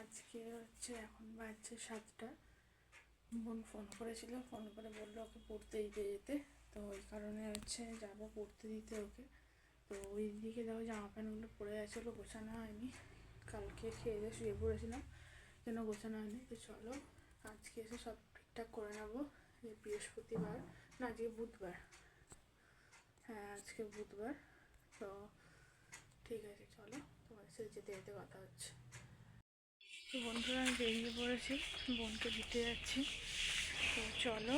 আজকে হচ্ছে এখন বাজছে 7টা। বোন ফোন করেছিল, ফোন করে বললো ওকে পড়তে দিতে যেতে, তো ওই কারণে হচ্ছে যাবো পড়তে দিতে ওকে। তো ওই দিকে দেখো জামা প্যান্টগুলো পরে গেছিলো, গোছানো হয়নি। কালকে খেয়ে দিয়ে শুয়ে পড়েছিলাম, যেন গোছানো হয়নি। তো চলো আজকে এসে সব ঠিকঠাক করে নেবো। বৃহস্পতিবার না, আজকে বুধবার। হ্যাঁ আজকে বুধবার। তো ঠিক আছে, চলো তোমার সাথে যেতে যেতে কথা হচ্ছে। তো বন্ধুরা আমি বেরিয়ে পড়েছি, বোনকে দিতে যাচ্ছি। তো চলো,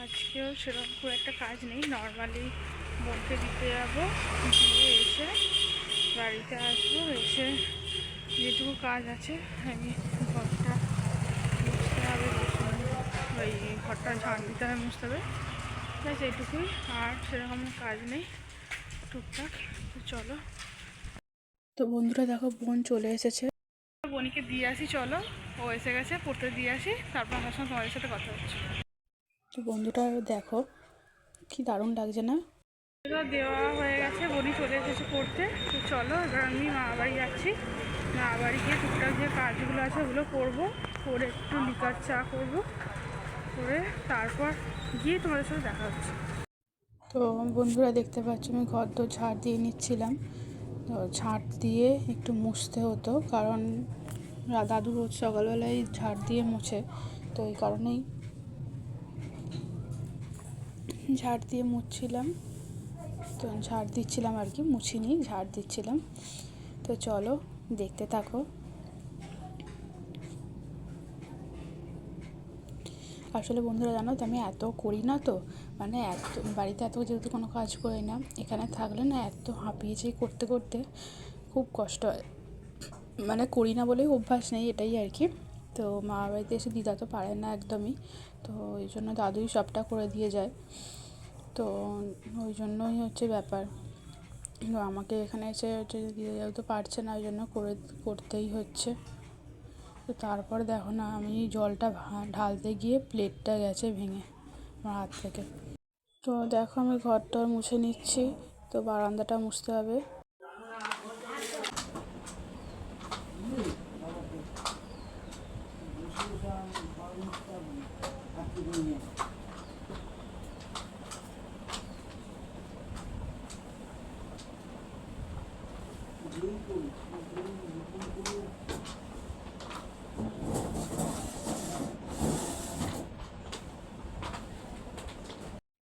আজকেও সেরকম খুব একটা কাজ নেই, নর্মালি বোনকে দিতে যাবো, দিয়ে এসে বাড়িতে আসবো। এসে যেটুকু কাজ আছে, আমি ঘরটা মুছতে হবে, ওই ঘরটা ঝাড় দিতে হবে, মুছতে হবে, ব্যাস এইটুকুই। আর সেরকম কাজ নেই, টুকটাক। তো চলো। তো বন্ধুরা দেখো বোন চলে এসেছে, বোনকে দিয়ে আসি, চলো। ও এসে গেছে, পড়তে দিয়ে আসি, তারপর আমার সঙ্গে তোমাদের সাথে কথা হচ্ছে। তো বন্ধুটা দেখো কি দারুণ লাগছে না? দেওয়া হয়ে গেছে, বোনই চলে এসেছে পড়তে। তো চলো এবার আমি মামা বাড়ি যাচ্ছি। মামা বাড়ি গিয়ে টুকটাক যে কাজগুলো আছে ওগুলো করবো, করে একটু লিকার চা করবো, করে তারপর গিয়ে তোমাদের সাথে দেখা হচ্ছে। তো বন্ধুরা দেখতে পাচ্ছ আমি ঘর তো ঝাড় দিয়ে নিচ্ছিলাম। তো ঝাড় দিয়ে একটু মুছতে হতো, কারণ দাদু রোজ সকালবেলায় ঝাড় দিয়ে মুছে, তো এই কারণেই ঝাড় দিয়ে মুছছিলাম। তো ঝাড় দিচ্ছিলাম আর কি, মুছিনি, ঝাড় দিচ্ছিলাম। তো চলো দেখতে থাকো। আসলে বন্ধুরা জানো তো আমি এত করি না, তো মানে এত বাড়িতে এত যেহেতু কোনো কাজ করি না, এখানে থাকলে না এত হাঁপিয়েছি করতে করতে খুব কষ্ট হয়, মানে করি না বলেই অভ্যাস নেই, এটাই আর কি। তো মা বাড়িতে এসে দিদা তো পারে না একদমই, তো ওই জন্য দাদুই সবটা করে দিয়ে যায়। তো ওই জন্যই হচ্ছে ব্যাপার, তো আমাকে এখানে এসে হচ্ছে দিদা যেহেতু পারছে না, ওই জন্য করতেই হচ্ছে। তো তারপর দেখো না, আমি জলটা ঢালতে গিয়ে প্লেটটা গেছে ভেঙে আমার হাত থেকে। তো দেখো আমি ঘরটা মুছে নিচ্ছি, তো বারান্দাটা মুছতে হবে।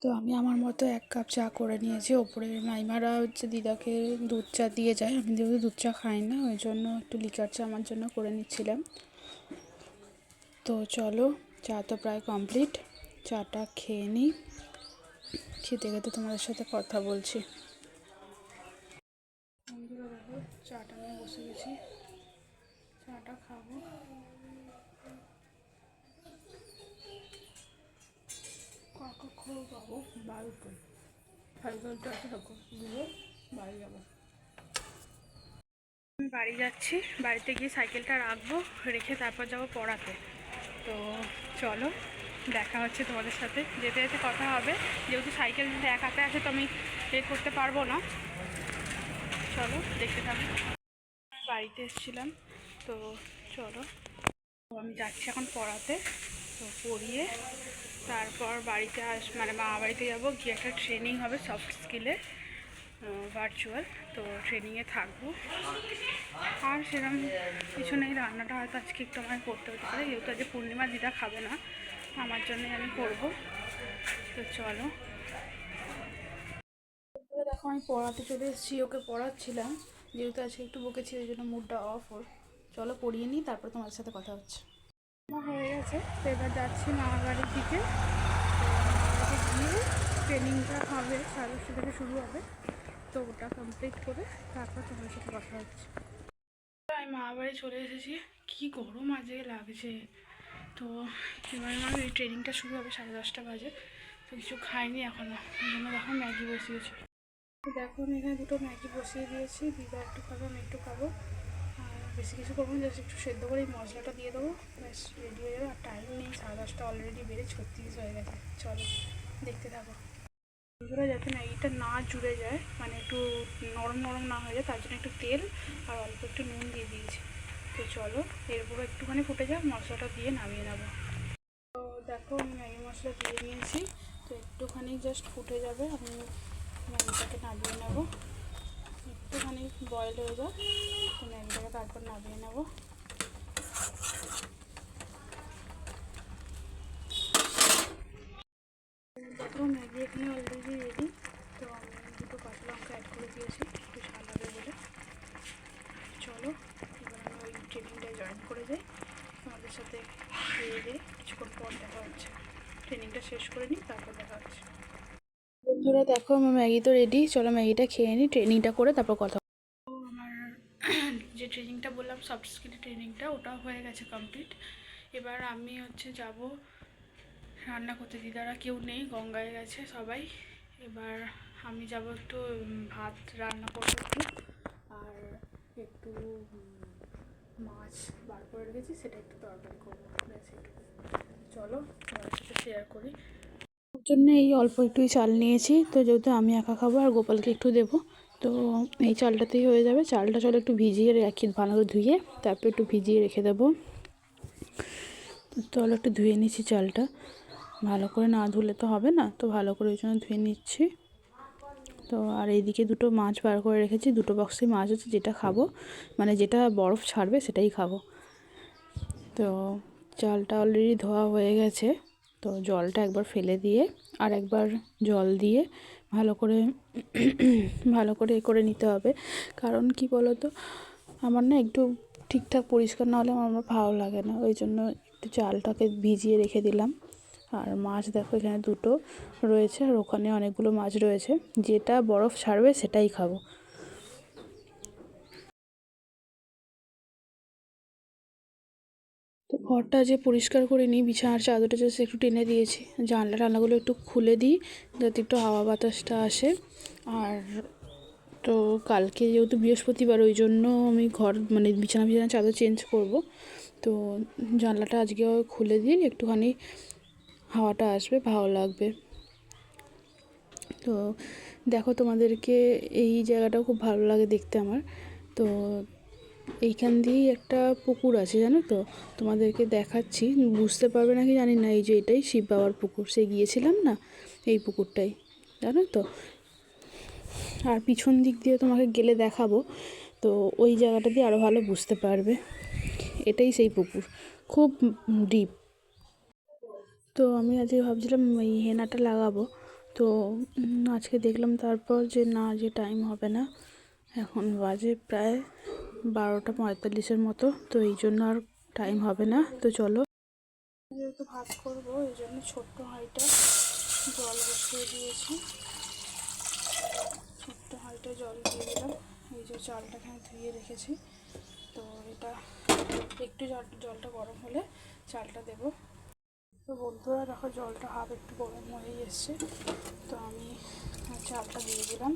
তো আমি আমার মতো 1 কাপ চা করে নিয়েছি। ওপরে মাইমারা হচ্ছে দিদাকে দুধ চা দিয়ে যায়, আমি যেহেতু দুধ চা খাই না, ওই জন্য একটু লিকার চা আমার জন্য করে নিচ্ছিলাম। তো চলো, চা তো প্রায় কমপ্লিট, চাটা খেয়ে নিই, খেতে খেতে তোমাদের সাথে কথা বলছি। বন্ধুরা দেখো চাটা নিয়ে বসে গেছি, চাটা খাবো। কখন পাবো বাড়িতে, সাইকেলটা থাকো দিয়ে বাড়ি যাবো। আমি বাড়ি যাচ্ছি, বাড়িতে গিয়ে সাইকেলটা রাখবো, রেখে তারপর যাবো পড়াতে। তো চলো দেখা হচ্ছে তোমাদের সাথে, যেতে যেতে কথা হবে, যেহেতু সাইকেল এক হাতে আছে তো আমি করতে পারবো না। চলো দেখতে থাকো। বাড়িতে এসেছিলাম, তো চলো আমি যাচ্ছি এখন পড়াতে। তো পড়িয়ে তারপর বাড়িতে মানে মামা বাড়িতে যাবো, গিয়ে একটা ট্রেনিং হবে সফট স্কিলের, ভার্চুয়াল। তো ট্রেনিংয়ে থাকবো। আর সেরকম কিছু নেই, রান্নাটা হয়তো আজকে একটু আমায় করতে হতে পারে, যেহেতু আজকে পূর্ণিমা, দিদা খাবে না, আমার জন্যই আমি করবো। তো চলো দেখো আমি পড়াতে চলে এসেছি, ওকে পড়াচ্ছিলাম, যেহেতু আজকে একটু বকেছি ওই জন্য মুডটা অফ ওর। চলো পড়িয়ে নিই, তারপর তোমাদের সাথে কথা হচ্ছে। হয়ে গেছে, তো এবার যাচ্ছি মামার বাড়ির দিকে। গিয়ে ট্রেনিংটা হবে 10:30 থেকে শুরু হবে, তো ওটা কমপ্লিট করে তারপর তোমার সাথে কথা হচ্ছে। আমি মামার বাড়ি চলে এসেছি, কি গরম আজকে লাগছে। তো এবার আমার এই ট্রেনিংটা শুরু হবে 10:30 বাজে, তো কিছু খাইনি এখনও, ওই জন্য দেখো ম্যাগি বসিয়েছি। দেখো আমি এখানে 2টো ম্যাগি বসিয়ে দিয়েছি, দিদা একটু খাবো, আমি একটু খাবো। আর বেশি কিছু করবো না, জাস্ট একটু সেদ্ধ করে এই মশলাটা দিয়ে দেবো, ব্যাস রেডি হয়ে যাবে। আর টাইম নেই, 10:30 অলরেডি বেড়ে 36 হয়ে গেছে। চলো দেখতে থাকো। বন্ধুরা যাতে ম্যাগিটা না জুড়ে যায়, মানে একটু নরম নরম না হয়ে যায়, তার জন্য একটু তেল আর অল্প একটু নুন দিয়ে দিয়েছি। তো চলো এরপর একটুখানি ফুটে যাক, মশলাটা দিয়ে নামিয়ে নেবো। তো দেখো আমি ম্যাগি মশলা দিয়ে নিয়েছি, তো একটুখানি জাস্ট ফুটে যাবে, আমি ম্যাগিটাকে নামিয়ে নেবো। একটুখানি বয়েল হয়ে যাক, তো ম্যাগিটাকে তারপর নামিয়ে নেবো। দেখো ম্যাগি এখানে অলরেডি রেডি। তো আমি দুটো কাঁচা লঙ্কা অ্যাড করে দিয়েছি একটু ঝাল হবে বলে। চলো এবার আমি ওই ট্রেনিংটায় জয়েন করে যাই, তোমাদের সাথে খেয়ে দিয়ে কিছুক্ষণ পর দেখা হচ্ছে। ট্রেনিংটা শেষ করে নিই, তারপর দেখা হচ্ছে। বন্ধুরা দেখো আমার ম্যাগি তো রেডি, চলো ম্যাগিটা খেয়ে নিই, ট্রেনিংটা করে তারপর কথা। আমার যে ট্রেনিংটা বললাম সফট স্কিল ট্রেনিংটা, ওটা হয়ে গেছে কমপ্লিট। এবার আমি যাব রান্না করতে। দিদারা কেউ নেই, গঙ্গায় গেছে সবাই। এবার আমি যাব একটু ভাত রান্না করবো একটু, আর একটু মাছ বার করে রেখেছি সেটা একটু তরকারি করবো, ব্যাস একটু। চলো তোমাদের সাথে শেয়ার করি। ওর জন্য এই অল্প একটুই চাল নিয়েছি, তো যেহেতু আমি একা খাবো আর গোপালকে একটু দেবো, তো এই চালটাতেই হয়ে যাবে। চালটা চলো একটু ভিজিয়ে রাখি, ভালো করে ধুয়ে তারপর একটু ভিজিয়ে রেখে দেবো। চলো একটু ধুয়ে নিচ্ছি চালটা, ভালো করে না ধুলে তো হবে না, তো ভালো করে ওই জন্য ধুয়ে নিচ্ছি। তো আর এইদিকে দুটো মাছ বার করে রেখেছি, দুটো বক্সে মাছ আছে, যেটা খাবো মানে যেটা বরফ ছাড়বে সেটাই খাবো। তো চালটা অলরেডি ধোয়া হয়ে গেছে, তো জলটা একবার ফেলে দিয়ে আর একবার জল দিয়ে ভালো করে এ করে নিতে হবে। কারণ কি বলো তো, আমার না একটু ঠিকঠাক পরিষ্কার না হলে আমার ভালো লাগে না, ওই জন্য একটু চালটাকে ভিজিয়ে রেখে দিলাম। আর মাছ দেখো এখানে দুটো রয়েছে, আর ওখানে অনেকগুলো মাছ রয়েছে, যেটা বরফ ছাড়বে সেটাই খাবো। তো ঘরটা যে পরিষ্কার করে নিই, বিছানার চাদরটা জাস্ট একটু টেনে দিয়েছি, জানলা টানলাগুলো একটু খুলে দিই যাতে একটু হাওয়া বাতাসটা আসে। আর তো কালকে যেহেতু বৃহস্পতিবার, ওই জন্য আমি ঘর মানে বিছানা চাদর চেঞ্জ করব, তো জানলাটা আজকে খুলে দিই, একটুখানি হাওয়াটা আসবে, ভালো লাগবে। তো দেখো তোমাদেরকে এই জায়গাটাও খুব ভালো লাগে দেখতে আমার। তো এইখান দিয়েই একটা পুকুর আছে জানো তো, তোমাদেরকে দেখাচ্ছি, বুঝতে পারবে নাকি জানি না। এই যে এটাই শিব বাবার পুকুর, সে গিয়েছিলাম না, এই পুকুরটাই জানো তো। আর পিছন দিক দিয়ে তোমাকে গেলে দেখাবো, তো ওই জায়গাটা দিয়ে আরও ভালো বুঝতে পারবে। এটাই সেই পুকুর, খুব ডিপ। তো আমি আজকে ভাবছিলাম এই হেনাটা লাগাবো, তো আজকে দেখলাম তারপর যে না, যে টাইম হবে না, এখন বাজে প্রায় 12:45 মতো, তো এই জন্য আর টাইম হবে না। তো চলো, যেহেতু ভাত করবো এই জন্য ছোট্ট হাঁড়িটা জল বসিয়ে দিয়েছি, ছোট্ট হাঁড়িটা জল দিয়ে দিলাম। এই যে চালটা এখানে ধুয়ে রেখেছি, তো এটা একটু জলটা গরম হলে চালটা দেবো। তো বন্ধুরা দেখো জলটা হাফ একটু গরম হয়ে এসছে, তো আমি চালটা দিয়ে দিলাম।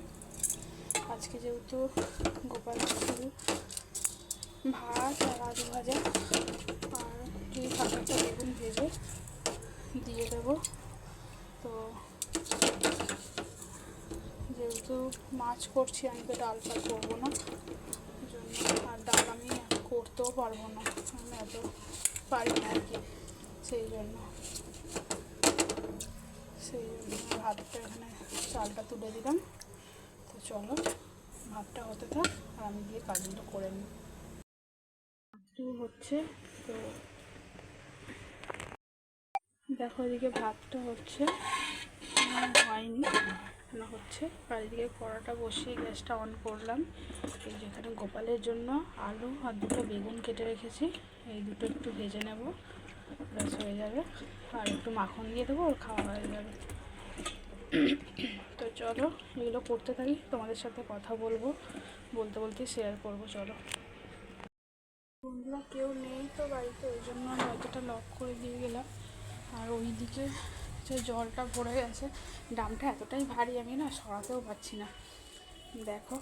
আজকে যেহেতু গোপাল শুধু ভাত আর আলু ভাজা আর যদি থাকে একটা বেগুন ভেজে দিয়ে দেবো। তো যেহেতু মাছ করছি, আমি তো ডাল ফ্রাই করবো না, ওই জন্য আর ডাল আমি করতেও পারবো না, আমি এত পারি না আর কি, সেই জন্য ভাতটা এখানে চালটা তুলে দিলাম। তো চলো ভাতটা হতে থাক আর আমি গিয়ে কাজগুলো করে নিই। ভাতটাও হচ্ছে, তো দেখো এদিকে ভাতটা হচ্ছে, হয়নি না হচ্ছে, আর এদিকে কড়াটা বসিয়ে গ্যাসটা অন করলাম। এই যেখানে গোপালের জন্য আলু আর দুটো বেগুন কেটে রেখেছি, এই দুটো একটু ভেজে নেব, ব্যাস হয়ে যাবে। আর একটু মাখন দিয়ে দেবো, ওর খাওয়া হয়ে যাবে। তো চলো এগুলো করতে থাকি, তোমাদের সাথে কথা বলবো, বলতে বলতে শেয়ার করবো। চলো বন্ধুরা, কেউ নেই তো বাড়িতে, ওই জন্য দরজাটা লক করে দিয়ে গেলাম। আর ওই দিকে যে জলটা ভরে গেছে, ড্রামটা এতটাই ভারী আমি না সরাতেও পারছি না, দেখো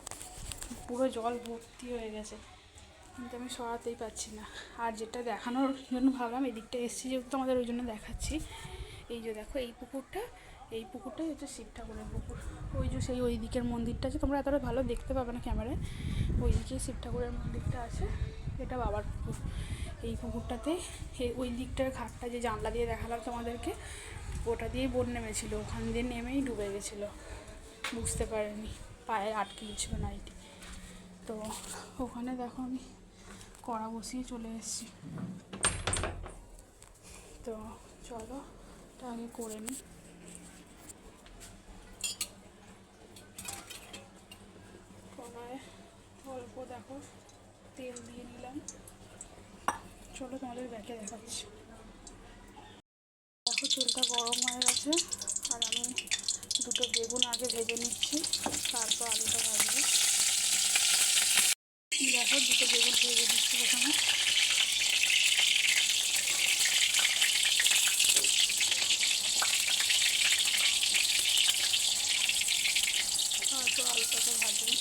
পুরো জল ভর্তি হয়ে গেছে, কিন্তু আমি সরাতেই পারছি না। আর যেটা দেখানোর জন্য ভাবলাম এদিকটা এসেছি যেহেতু তোমাদের, ওই জন্য দেখাচ্ছি। এই যে দেখো এই পুকুরটাই হচ্ছে শিব ঠাকুরের পুকুর। ওই যে সেই ওই দিকের মন্দিরটা আছে, তোমরা এতটা ভালো দেখতে পাবে না ক্যামেরায়, ওই দিকেই শিব ঠাকুরের মন্দিরটা আছে। এটা বাবার পুকুর। এই পুকুরটাতে ওই দিকটার ঘাটটা যে জানলা দিয়ে দেখালাম তোমাদেরকে, ওটা দিয়েই বোন নেমেছিল, ওখান দিয়ে নেমেই ডুবে গেছিলো, বুঝতে পারেনি, পায়ে আটকে গেছিলো নাইটি। তো ওখানে দেখো আমি কড়া বসিয়ে চলে এসেছি। তো চলো এটা আগে করে নিই। কড়ায় অল্প দেখো তেল দিয়ে নিলাম, চলো তোমাদের ব্যাকে দেখাচ্ছি। দেখো তেলটা গরম হয়ে গেছে, আর আমি দুটো বেগুন আগে ভেজে নিচ্ছি, তারপর আলুটা ভাজবো। দেখো দুটো বেগুন ভেজে দিচ্ছি প্রথমে। তারপর আলুটাকে ভাজবো।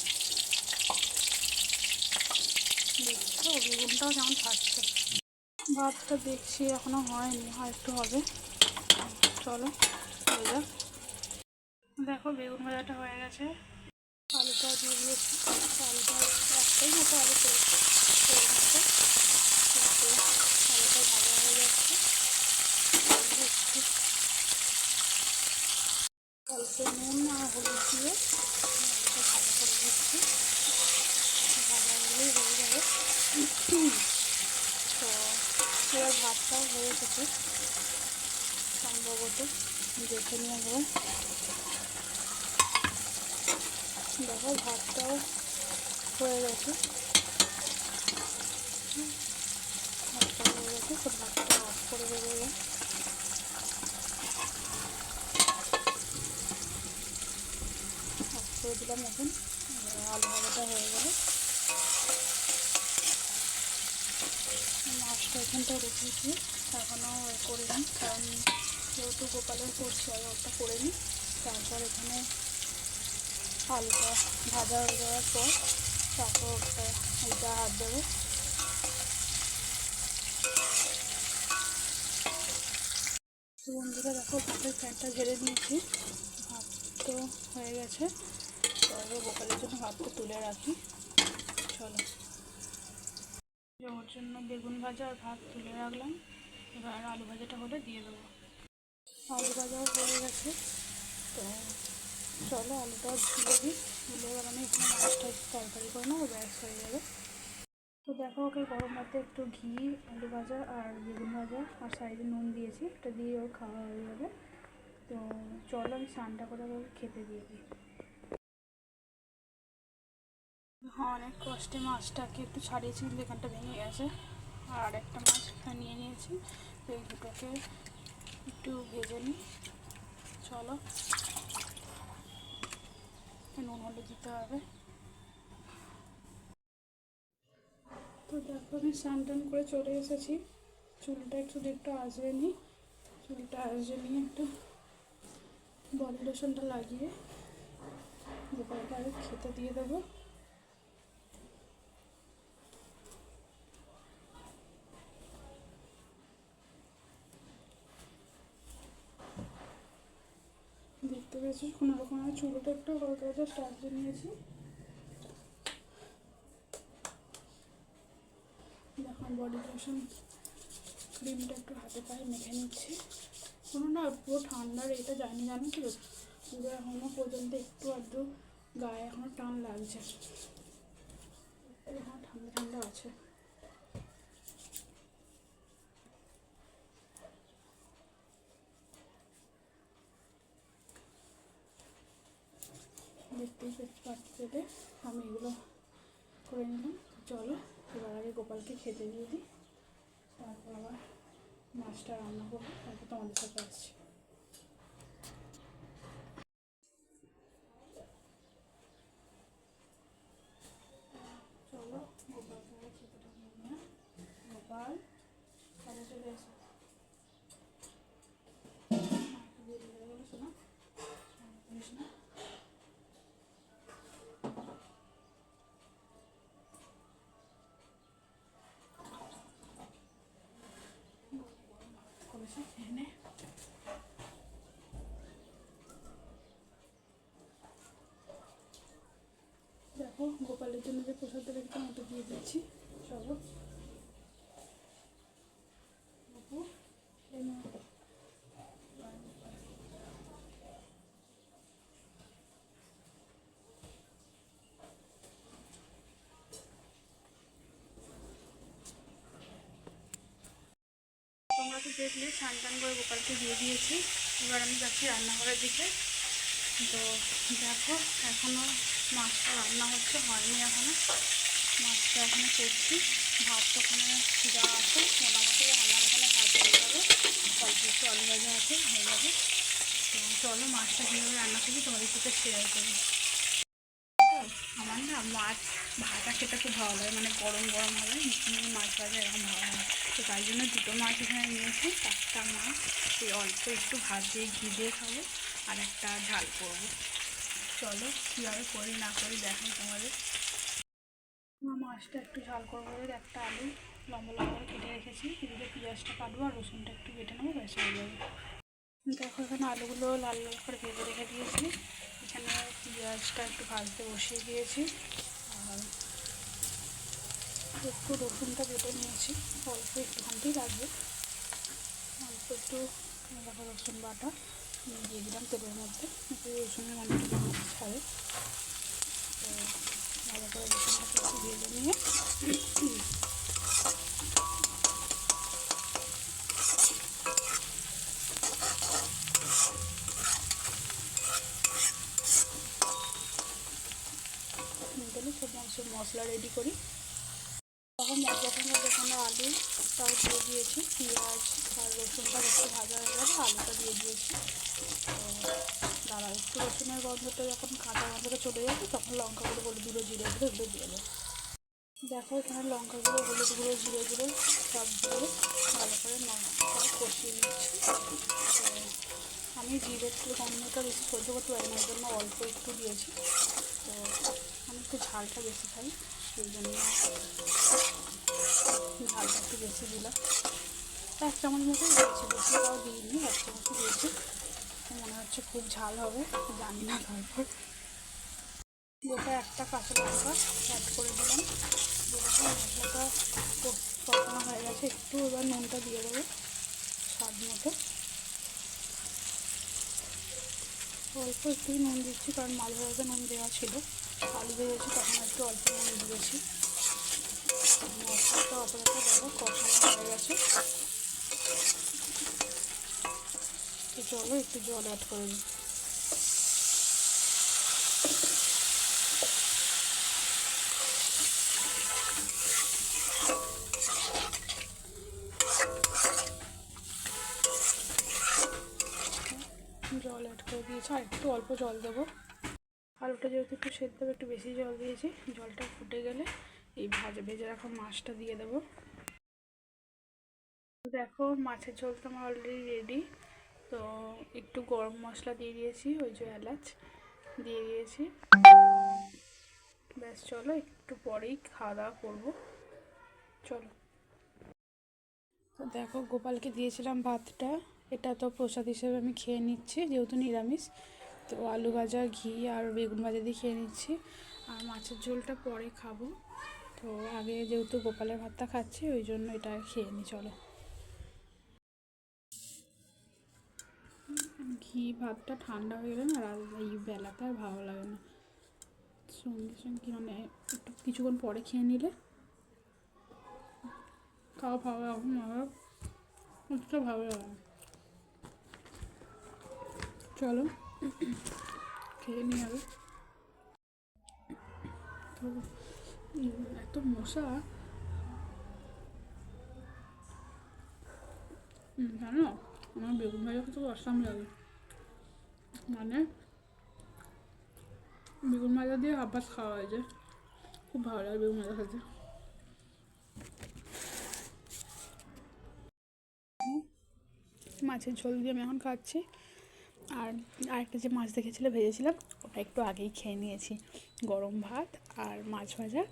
দেখছো বেগুনটাও কেমন ফাটছে। ভাতটা দেখছি এখনো হয়নি, হয় একটু হবে, চলো হয়ে যাক। দেখো বেগুন ভাজাটা হয়ে গেছে, আলুটাও দিয়ে দিয়েছি। আলুটা একটাই মতো আলু করে মতো, আলুটা ভাজা হয়ে যাচ্ছে। অল্প নুন আর হলুদ দিয়ে আলুটা ভাজা করে দিচ্ছি, ভাজা হলেই হয়ে যাবে। তো এবার ভাতটাও হয়ে গেছে সম্ভবত, দেখে নিয়ে যাবে। দেখো ভাতটাও হয়ে গেছে, ভাতটা হয়ে গেছে। তো ভাতটা অফ করে দেবো। অফ করে দিলাম। এখন আলু ভাজাটা হয়ে গেল। মাছটা এখানটায় রেখেছি, এখনও করে নিই, কারণ যেহেতু গোপালের করছি আমি ওটা করে নিই। তারপর এখানে আলুটা ভাজা হয়ে যাওয়ার পর তারপর এইটা হাত দেবো। বন্ধুরা দেখো ভাতের ফ্যানটা ঝেড়ে দিয়েছি, ভাত তো হয়ে গেছে। তবে গোপালের জন্য ভাতটা তুলে রাখি, চলো। ওর জন্য বেগুন ভাজা আর ভাত তুলে রাখলাম, এবার আলু ভাজাটা হলে দিয়ে দেবো। আলু ভাজাও হয়ে গেছে, তো চলো আলুটাও তুলে দিই। তুলে এবার আমি এখানে মাছটা তরকারি করে নেবো, ব্যাস হয়ে যাবে। তো দেখো ওকে গরম ভাতে একটু ঘি, আলু ভাজা আর বেগুন ভাজা আর সাইডে নুন দিয়েছি, এটা দিয়ে ওর খাওয়া হয়ে যাবে। তো চলো আমি স্নানটা করে ওকে খেতে দিয়ে দিই। হ্যাঁ, অনেক কষ্টে মাছটাকে একটু ছাড়িয়েছি, এখানটা ভেঙে গেছে, আর একটা মাছ নিয়ে নিয়েছি। তো এই দুটোকে একটু ভেজে নিই, চলো। নুন হলুদ দিতে হবে। তো দেখো আমি স্নান টান করে চলে এসেছি, চুলটা একটু আঁচড়ে নিই। চুলটা আঁচড়ে নিয়ে একটু বডি লোশনটা লাগিয়ে গোপালকে আগে খেতে দিয়ে দেবো। দেখতে পেয়েছি কোনো রকম আমি চুলটা একটু হালকা জাস্ট আঁচড়ে নিয়েছি। দেখো বডি লোশন ক্রিমটা একটু হাতে পায়ে মেখে নিচ্ছি। কোনো না পুরো ঠান্ডার এটা জানি, জানো তো পুরো এখনও পর্যন্ত একটু আধটু গায়ে এখনও টান লাগছে, এখনও ঠান্ডা ঠান্ডা আছে। দেখতেই পেলে আমি এগুলো করে নিলাম। চলো এবার আগে গোপালকে খেতে দিয়ে দিই, তারপর আবার মাছটা রান্না করবো, তারপর তোমাদের সাথে আসছি। চলো গোপালকে আগে খেতেটা দিয়ে নিয়ে, গোপাল তাহলে চলে এসো, দিয়ে দিলে গেলো শোনা না। করেছে এনে দেখো গোপালের জন্য যে প্রসাদটা রেখেছিলাম ওটা দিয়ে দিচ্ছি, চলো। দেখলে স্নান টান করে গোপালকে দিয়ে দিয়েছি। এবার আমি যাচ্ছি রান্নাঘরের দিকে। তো দেখো এখনও মাছটা রান্না হচ্ছে, হয়নি এখনও। মাছটা এখানে করছি। ভাতটা ওখানে যা আছে মোটামুটি আমার এখানে ভাত হয়ে যাবে, অল্প একটু আলু ভাজা আছে, হয়ে যাবে। তো চলো মাছটা কীভাবে রান্না করছি তোমাদের সাথে শেয়ার করি। আমার না মাছ ভাজা খেতে খুব ভালো লাগে, মানে গরম গরম হবে মাছ ভাজা এরকম ভালো লাগে। তো তাই জন্য দুটো মাছ এখানে নিয়েছি। একটা মাছ এই অল্প একটু ভাত দিয়ে ঘি দিয়ে খাবো, আর একটা ঝাল করবো। চলো কীভাবে করি না করি দেখাই তোমাদের। মাছটা একটু ঝাল করবো বলে একটা আলু লম্বা লম্বা করে কেটে রেখেছি, এদিকে পেঁয়াজটা কাটবো আর রসুনটা একটু কেটে নেবো, ব্যাস হয়ে যাবে। দেখো এখানে আলুগুলো লাল লাল করে ভেজে রেখে দিয়েছি। এখানে পেঁয়াজটা একটু ভাজতে বসিয়ে দিয়েছি, আর একটু রসুনটা কেটে নিয়েছি, অল্প একটুখানতেই লাগবে। অল্প একটু দেখো রসুন বাটা দিয়ে দিলাম তেলের মধ্যে, একটু রসুনের গন্ধটা ছাড়ে। তো ভালো করে রসুনটাকে একটু ভেজে নিয়ে সব মশলা রেডি করি। তখন যখন যেখানে আলুটাও দিয়ে দিয়েছি, পেঁয়াজ আর রসুনটা একটু ভাজা হয়ে গেলে আলুটা দিয়ে দিয়েছি। তো দাঁড়া একটু রসুনের গন্ধটা যখন কাঁচা গন্ধটা চলে যাবে তখন লঙ্কা গুঁড়ো, হলুদ গুঁড়ো, জিরে গুঁড়ো এগুলো দিয়ে দেবো। দেখো এখানে লঙ্কা গুঁড়ো, হলুদ গুঁড়ো, জিরে গুঁড়ো সব দিয়ে ভালো করে মশলা কষিয়ে নিচ্ছি। তো আমি জিরের গন্ধটা বেশি সহ্য করতে পারি না, ওই জন্য অল্প একটু দিয়েছি। তো আমি একটু ঝালটা বেশি খাই, সেই জন্য ঝালটা একটু বেশি দিলাম। 1 চামচ মতোই দিয়েছি, বেশি তাও দিইনি, 1 চামচই দিয়েছি। মনে হচ্ছে খুব ঝাল হবে, জানি না। তারপর গোটা একটা কাঁচা লঙ্কা অ্যাড করে দিলাম। যেরকম মশলাটা কষানো হয়ে গেছে, একটু এবার নুনটা দিয়ে দেবো স্বাদ মতো। অল্প একটুই নুন দিচ্ছি, কারণ মাছ ভাজাতে নুন দেওয়া ছিল, আলু ভেজেছি তখন একটু অল্প নুন দিয়েছি। মশলাটা অপরাধ দেখো কষানো হয়ে গেছে। তো চলো একটু জল অ্যাড করে দিই। জল অ্যাড করে দিয়েছি, আর একটু অল্প জল দেবো। আলুটা যেহেতু একটু সেদ্ধ হবে, একটু বেশি জল দিয়েছি। জলটা ফুটে গেলে এই ভেজে রাখা মাছটা দিয়ে দেবো। দেখো মাছের ঝোলটা আমার অলরেডি রেডি। তো একটু গরম মশলা দিয়ে দিয়েছি, ওই যে এলাচ দিয়ে দিয়েছি। ব্যাস চলো একটু পরেই খাওয়া দাওয়া করবো, চলো। তো দেখো গোপালকে দিয়েছিলাম ভাতটা, এটা তো প্রসাদ হিসেবে আমি খেয়ে নিচ্ছি, যেহেতু নিরামিষ। তো আলু ভাজা, ঘি আর বেগুন ভাজা দিয়ে খেয়ে নিচ্ছি, আর মাছের ঝোলটা পরে খাবো। তো আগে যেহেতু গোপালের ভাতটা খাচ্ছি, ওই জন্য এটা খেয়ে নিই, চলো। ঘি ভাতটা ঠান্ডা হয়ে গেলে না, এই বেলাতে আর ভালো লাগে না, সঙ্গে সঙ্গে মানে একটু কিছুক্ষণ পরে খেয়ে নিলে খাওয়া ভালো লাগে, একটু ভালো লাগে। চলো খেয়ে নিয়ে হবে। তো এত মশা, জানো আমার বেগুন ভাজা খেতে অসাম লাগে, মানে বেগুন ভাজা দিয়ে আবার খাওয়া হয়েছে, খুব ভালো লাগে বেগুন ভাজা খেতে। মাছের ঝোল দিয়ে আমি এখন খাচ্ছি, আর আরেকটা যে মাছ দেখেছিলে ভেজেছিলাম, ওটা একটু আগেই খেয়ে নিয়েছি। গরম ভাত আর মাছ ভাজা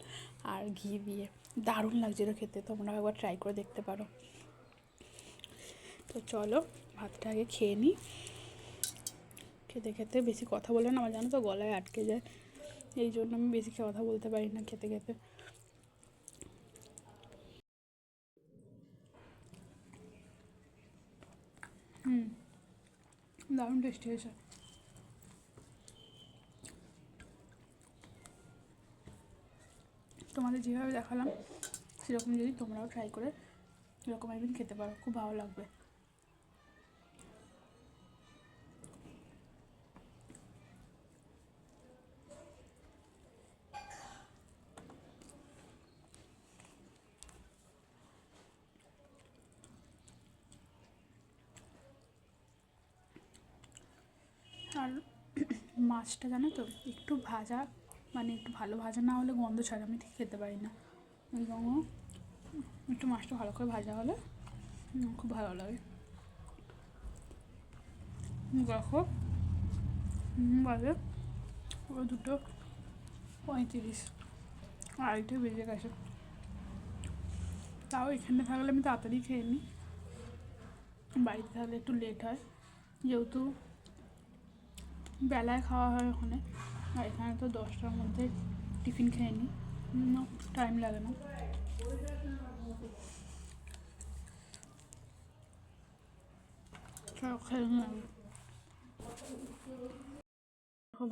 আর ঘি দিয়ে দারুণ লাগছিলো খেতে, তোমরা একবার ট্রাই করে দেখতে পারো। তো চলো ভাতটা আগে খেয়ে নিই। খেতে খেতে বেশি কথা বলে না, আমার জানো তো গলায় আটকে যায়, এই জন্য আমি বেশি কথা বলতে পারি না খেতে খেতে। দারুণ টেস্টি হয়েছে। তোমাদের যেভাবে দেখালাম সেরকম যদি তোমরাও ট্রাই করে এরকম একদিন খেতে পারো, খুব ভালো লাগবে। মাছটা জানো তো একটু ভাজা, মানে একটু ভালো ভাজা না হলে গন্ধ ছাড়ে, আমি ঠিক খেতে পারি না। ওই জন্য একটু মাছটা ভালো করে ভাজা হলে খুব ভালো লাগে। দেখো বাজে ওই 2:35, আড়াইটে বেজে গেছে। তাও এখানে থাকলে আমি তাড়াতাড়ি খেয়ে নিই, বাড়িতে থাকলে একটু লেট হয়, যেহেতু বেলায় খাওয়া হয় ওখানে, আর এখানে তো 10টার মধ্যে টিফিন খেয়ে নিই, টাইম লাগে না।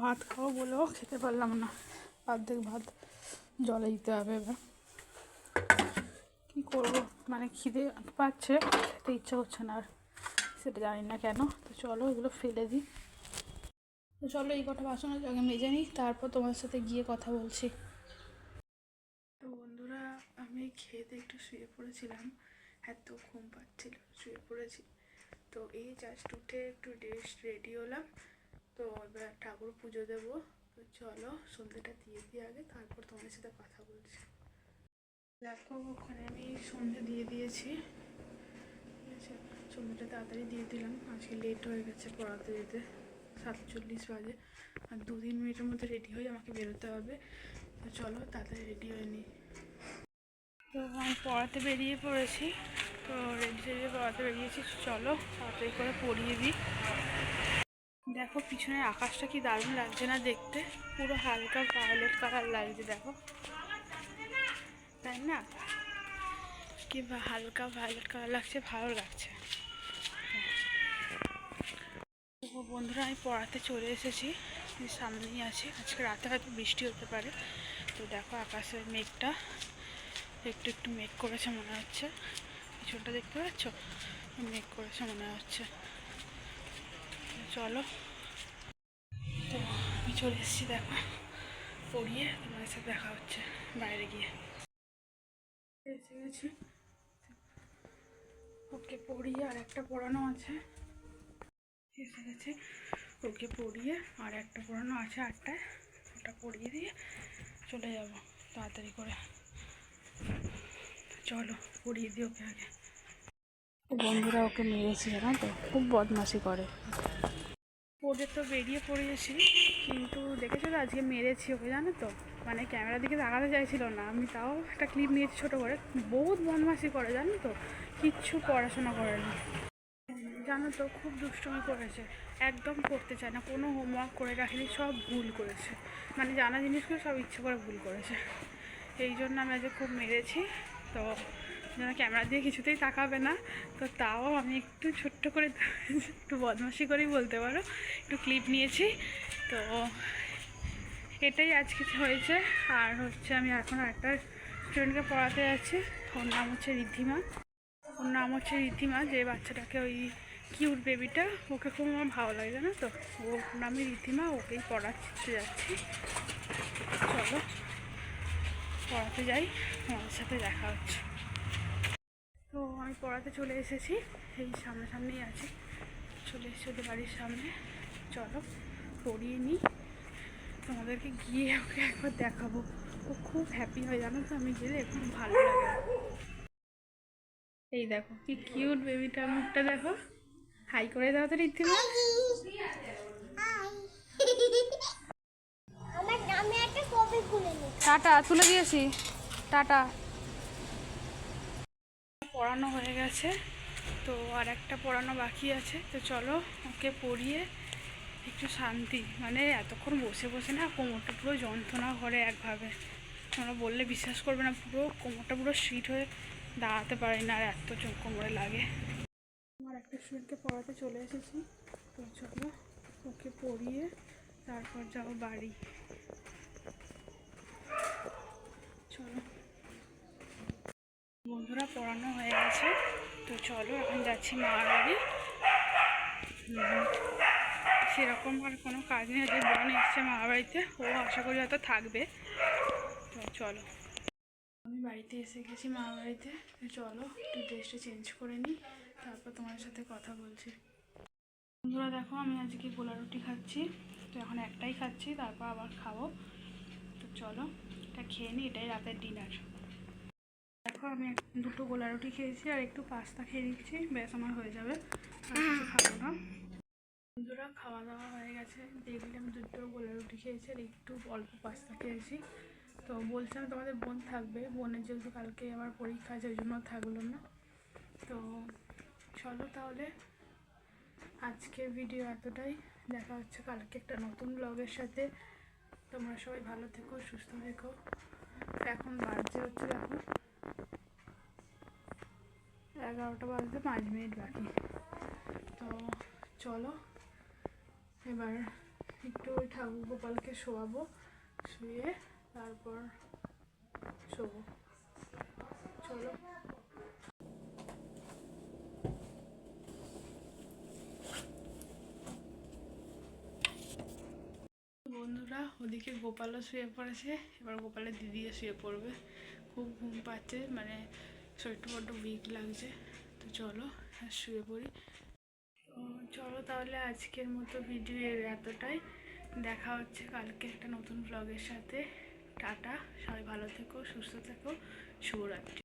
ভাত খাবো বলেও খেতে পারলাম না, অর্ধেক ভাত জলে দিতে হবে। এবার কী করবো, মানে খিদে পাচ্ছে, খেতে ইচ্ছা করছে না আর, সেটা জানি না কেন। তো চলো এগুলো ফেলে দিই। তো চলো এই কটা বাসন আগে মেজে নিই, তারপর তোমার সাথে গিয়ে কথা বলছি। তো বন্ধুরা, আমি খেতে একটু শুয়ে পড়েছিলাম, এত ঘুম পাচ্ছিল, শুয়ে পড়েছি। তো এই জাস্ট উঠে একটু রেডি হলাম। তো এবার ঠাকুর পুজো দেবো। তো চলো সন্ধ্যেটা দিয়ে দিই আগে, তারপর তোমার সাথে কথা বলছি। দেখো ওখানে আমি সন্ধ্যে দিয়ে দিয়েছি, ঠিক আছে। সন্ধ্যেটা তাড়াতাড়ি দিয়ে দিলাম, আজকে লেট হয়ে গেছে পড়াতে যেতে, 7:40 বাজে, আর 2-3 মিনিটের মধ্যে রেডি হয়ে আমাকে বেরোতে হবে। তো চলো তাড়াতাড়ি রেডি হয়ে নিই। তো আমি পড়াতে বেরিয়ে পড়েছি, তো রেডি পড়াতে বেরিয়েছি। চলো তাড়াতাড়ি করে পড়িয়ে দিই। দেখো পিছনের আকাশটা কি দারুণ লাগছে না দেখতে, পুরো হালকা ভায়োলেট কালার লাগছে, দেখো তাই না, কি হালকা ভায়োলেট কালার লাগছে, ভালো লাগছে। বন্ধুরা আমি পড়াতে চলে এসেছি, সামনেই আছি। আজকে রাতে হয়তো বৃষ্টি হতে পারে। তো দেখো আকাশের মেঘটা একটু একটু মেঘ করেছে মনে হচ্ছে, পিছনটা দেখতে পাচ্ছ, মেঘ করেছে মনে হচ্ছে। চলো, তো আমি চলে এসেছি, দেখো পড়িয়ে তোমাদের সাথে দেখা হচ্ছে বাইরে গিয়ে। এসে গেছি, ওকে পড়িয়ে আর একটা পড়ানো আছে, এসে গেছি, ওকে পড়িয়ে আর একটা পড়ানো আছে 8টায়, ওটা পড়িয়ে দিয়ে চলে যাব তাড়াতাড়ি করে। চলো পড়িয়ে দিই ওকে আগে। বন্ধুরা ওকে মেরেছি জানো তো, খুব বদমাশি করে। পড়ে তো বেরিয়ে পড়িয়েছি, কিন্তু দেখেছো তো আজকে মেরেছি ওকে জানো তো, মানে ক্যামেরার দিকে তাকাতে চাইছিল না, আমি তাও একটা ক্লিপ নিয়েছি ছোটো করে। বহুত বদমাশি করে জানো তো, কিচ্ছু পড়াশোনা করে না জানো তো, খুব দুষ্টুমি করেছে, একদম করতে চায় না, কোনো হোমওয়ার্ক করে রাখেনি, সব ভুল করেছে, মানে জানা জিনিসগুলো সব ইচ্ছে করে ভুল করেছে। এই জন্য আমি আজকে খুব মেরেছি। তো যেন ক্যামেরা দিয়ে কিছুতেই তাকাবে না, তো তাও আমি একটু ছোট্ট করে একটু বদমাশি করেই বলতে পারো, একটু ক্লিপ নিয়েছি। তো এটাই আজকে হয়েছে। আর হচ্ছে আমি এখন একটা স্টুডেন্টকে পড়াতে যাচ্ছি, ওর নাম হচ্ছে ঋদ্ধিমা, যে বাচ্চাটাকে ওই কিউট বেবিটা, ওকে খুব আমার ভালো লাগে জানো তো, ওর নামে ঋদ্ধিমা, ওকেই পড়াতে যাচ্ছি। চলো পড়াতে যাই, তোমাদের সাথে দেখা হচ্ছে। তো আমি পড়াতে চলে এসেছি, এই সামনাসামনিই আছি, চলে এসেছি ওদের বাড়ির সামনে। চলো পড়িয়ে নিই, তোমাদেরকে গিয়ে ওকে একবার দেখাবো। ও খুব হ্যাপি হয় জানো তো, আমি গেলে খুব ভালো লাগে। এই দেখো কি কিউট বেবিটার মুখটা দেখো, হাই করে দাও তো ঋদ্ধিমা। টাটা, তুলে দিয়েছি, টাটা। পড়ানো হয়ে গেছে, তো আর একটা পড়ানো বাকি আছে। তো চলো ওকে পড়িয়ে একটু শান্তি, মানে এতক্ষণ বসে বসে না কোমরটা পুরো যন্ত্রণা করে একভাবে, তোমরা বললে বিশ্বাস করবে না, পুরো কোমরটা পুরো স্ট্রিট হয়ে দাঁড়াতে পারি না, আর এত কোমরে লাগে। আমার একটা স্টুডেন্টকে পড়াতে চলে এসেছি, তো চলো ওকে পড়িয়ে তারপর যাবো বাড়ি। চলো বন্ধুরা পড়ানো হয়ে গেছে, তো চলো এখন যাচ্ছি মামার বাড়ি। সেরকম আর কোনো কাজ নেই, আজকে বোন এসছে মামার বাড়িতে, ও আশা করি হয়তো থাকবে। তো চলো আমি বাড়িতে এসে গেছি মামার বাড়িতে, তো চলো একটু ড্রেসটা চেঞ্জ করে নিই, তারপর তোমার সাথে কথা বলছি। বন্ধুরা দেখো আমি আজকে গোলা রুটি খাচ্ছি, তো এখন একটাই খাচ্ছি, তারপর আবার খাবো। তো চলো এটা খেয়ে নিই, এটাই রাতের ডিনার। দেখো আমি 2টো গোলা রুটি খেয়েছি আর একটু পাস্তা খেয়ে নিচ্ছি, ব্যাস আমার হয়ে যাবে, আর কিছু খাবো না। বন্ধুরা খাওয়া দাওয়া হয়ে গেছে, দেখলাম 2টো গোলা রুটি খেয়েছি আর একটু অল্প পাস্তা খেয়েছি। তো বলছিলাম তোমাদের বোন থাকবে, বোনের যেহেতু কালকে আবার পরীক্ষা আছে ওই জন্য থাকলো না। তো চলো তাহলে আজকের ভিডিও এতটাই, দেখা হচ্ছে কালকে একটা নতুন ব্লগের সাথে। তোমরা সবাই ভালো থেকো, সুস্থ থেকো। এখন বাজে হচ্ছে এখন 11টা বাজতে 5 মিনিট বাকি। তো চলো এবার একটু ওই ঠাকুর গোপালকে শোয়াবো, শুয়ে তারপর শোবো। চলো বন্ধুরা, ওদিকে গোপালও শুয়ে পড়েছে, এবার গোপালের দিদিও শুয়ে পড়বে। খুব ঘুম পাচ্ছে, মানে শরীরটা বড্ড উইক লাগছে। তো চলো শুয়ে পড়ি। তো চলো তাহলে আজকের মতো ভিডিও এতটাই, দেখা হচ্ছে কালকে একটা নতুন ব্লগের সাথে। টাটা, সবাই ভালো থেকো, সুস্থ থেকো, শুভরাত্রি।